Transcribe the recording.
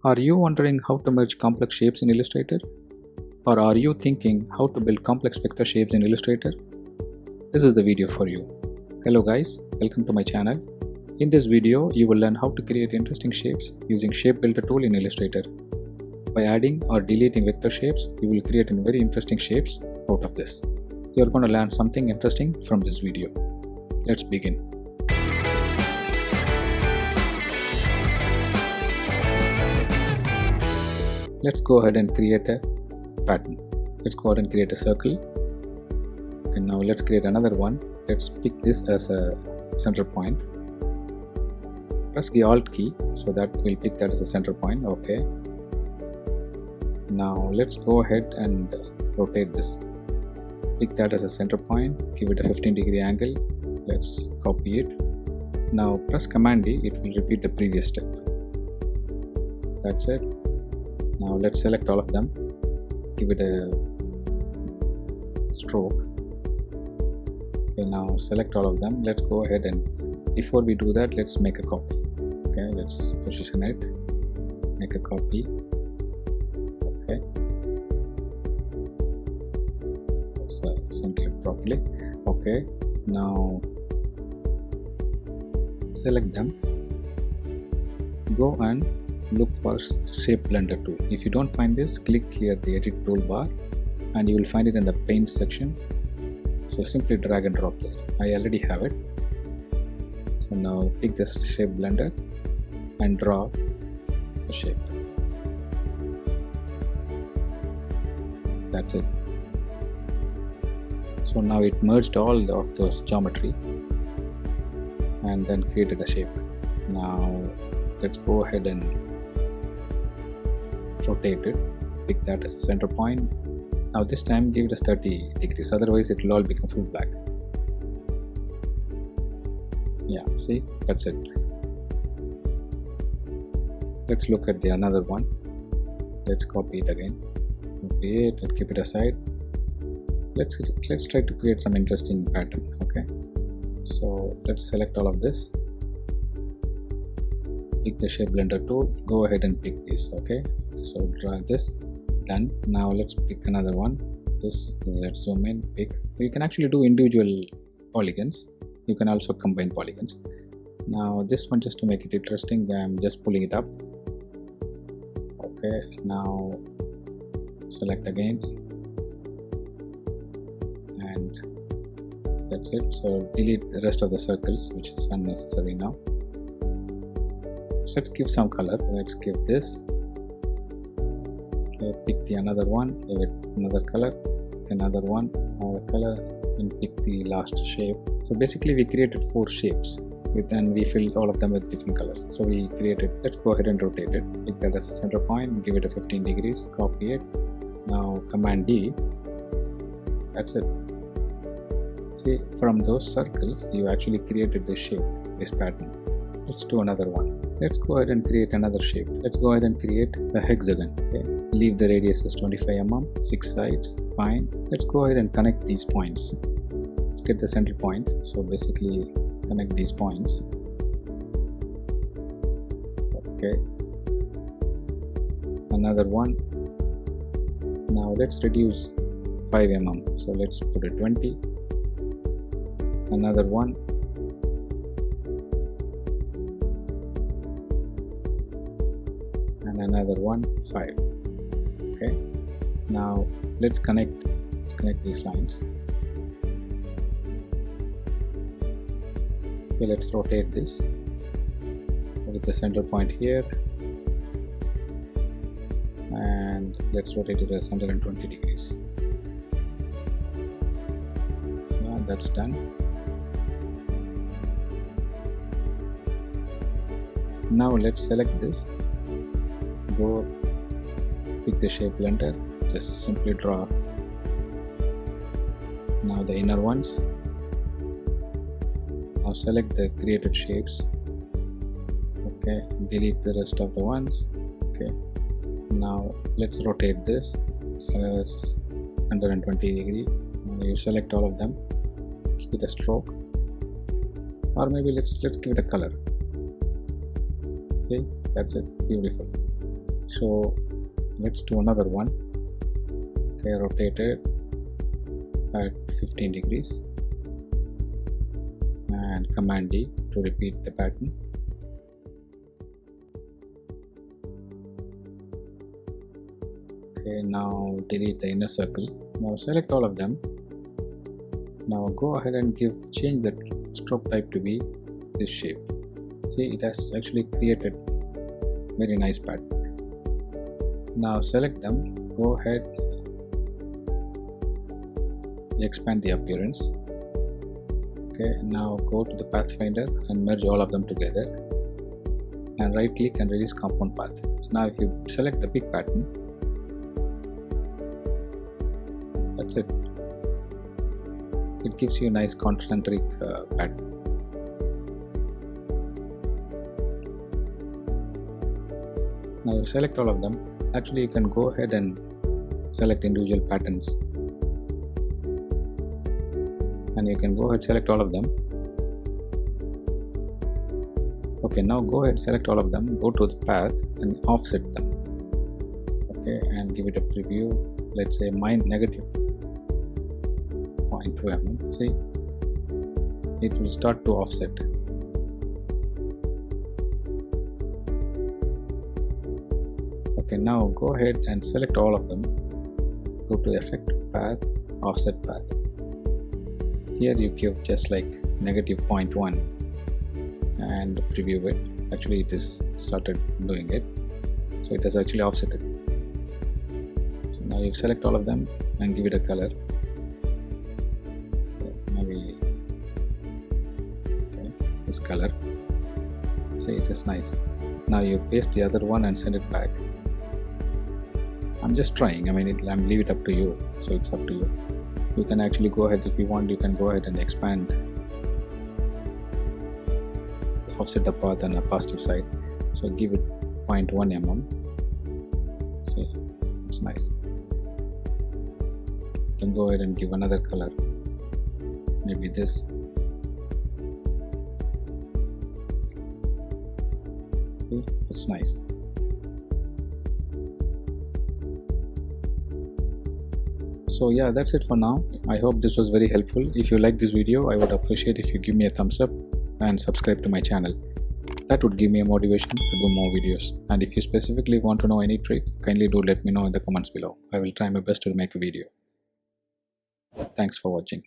Are you wondering how to merge complex shapes in Illustrator? Or are you thinking how to build complex vector shapes in Illustrator? This is the video for you. Hello guys, welcome to my channel. In this video, you will learn how to create interesting shapes using Shape Builder tool in Illustrator. By adding or deleting vector shapes, you will create very interesting shapes out of this. You are going to learn something interesting from this video. Let's begin. Let's go ahead and create a pattern. Let's go ahead and create a circle. Okay, now let's create another one. Let's pick this as a center point. Press the Alt key so that we'll pick that as a center point. Okay. Now let's go ahead and rotate this. Pick that as a center point. Give it a 15-degree angle. Let's copy it. Now press Command D. It will repeat the previous step. That's it. Now let's select all of them. Give it a stroke. Okay, now select all of them. Let's go ahead and before we do that, let's make a copy. Okay, let's position it. Make a copy. Okay. Let's center it properly. Okay. Now select them. Go and look for Shape Blender tool. If you don't find this, click here the edit toolbar and you will find it in the paint section. So simply drag and drop there. I already have it. So now pick this Shape Blender and draw the shape. That's it. So now it merged all of those geometry and then created a shape. Now let's go ahead and rotate it. Pick that as a center point. Now this time give it as 30 degrees, otherwise it will all become full black. Yeah, see, that's it. Let's look at the another one. Let's copy it again. Copy it and keep it aside. Let's try to create some interesting pattern. Okay, so let's select all of this. Pick the Shape Blender tool. Go ahead and pick this. Okay, so drag this. Done. Now let's pick another one. This, let's zoom in. Pick. You can actually do individual polygons. You can also combine polygons. Now this one, just to make it interesting, I'm just pulling it up. Okay, now select again and that's it. So delete the rest of the circles, which is unnecessary now. Let's give some color. Let's give this. Okay, pick the another one. Give it another color. Another one. Another color. And pick the last shape. So basically, we created 4 shapes. And we filled all of them with different colors. So we created. Let's go ahead and rotate it. Pick that as a center point. Give it a 15 degrees. Copy it. Now Command D. That's it. See, from those circles, you actually created this shape, this pattern. Let's do another one. Let's go ahead and create another shape. Let's go ahead and create a hexagon. Okay. Leave the radius as 25 mm, 6 sides, fine. Let's go ahead and connect these points. Let's get the center point. So basically connect these points. Okay. Another one. Now let's reduce 5 mm. So let's put it 20. Another one. And another one, 5. Okay, now let's connect these lines. Okay, let's rotate this with the center point here and let's rotate it as 120 degrees. Yeah, that's done. Now let's select this. Go pick the Shape Blender, just simply draw now the inner ones. Now select the created shapes. Okay, delete the rest of the ones. Okay, now let's rotate this as 120 degree. Now you select all of them, give it a stroke, or maybe let's give it a color. See, that's it, beautiful. So let's do another one. Okay, rotate it at 15 degrees and Command D to repeat the pattern. Okay, now delete the inner circle. Now select all of them. Now go ahead and change the stroke type to be this shape. See, it has actually created very nice pattern. Now select them, go ahead, expand the appearance. Okay, now go to the pathfinder and merge all of them together and right click and release compound path. Now if you select the big pattern, that's it. It gives you a nice concentric pattern. Now you select all of them. Actually you can go ahead and select individual patterns, and you can go ahead select all of them. Okay, now go ahead select all of them, go to the path and offset them. Okay, and give it a preview. Let's say -0.2 mm. See, it will start to offset. Okay, now go ahead and select all of them. Go to Effect, Path, Offset Path. Here you give just like -0.1 and preview it. Actually it is started doing it, so it has actually offset it. So now you select all of them and give it a color. So maybe this color. See, it is nice. Now you paste the other one and send it back. I'm just trying. I mean, I'm leave it up to you. So it's up to you. You can actually go ahead if you want. You can go ahead and expand, offset the path on the positive side. So give it 0.1 mm. See, it's nice. You can go ahead and give another color. Maybe this. See, it's nice. So yeah, that's it for now. I hope this was very helpful. If you like this video, I would appreciate if you give me a thumbs up and subscribe to my channel. That would give me a motivation to do more videos. And if you specifically want to know any trick, kindly do let me know in the comments below. I will try my best to make a video. Thanks for watching.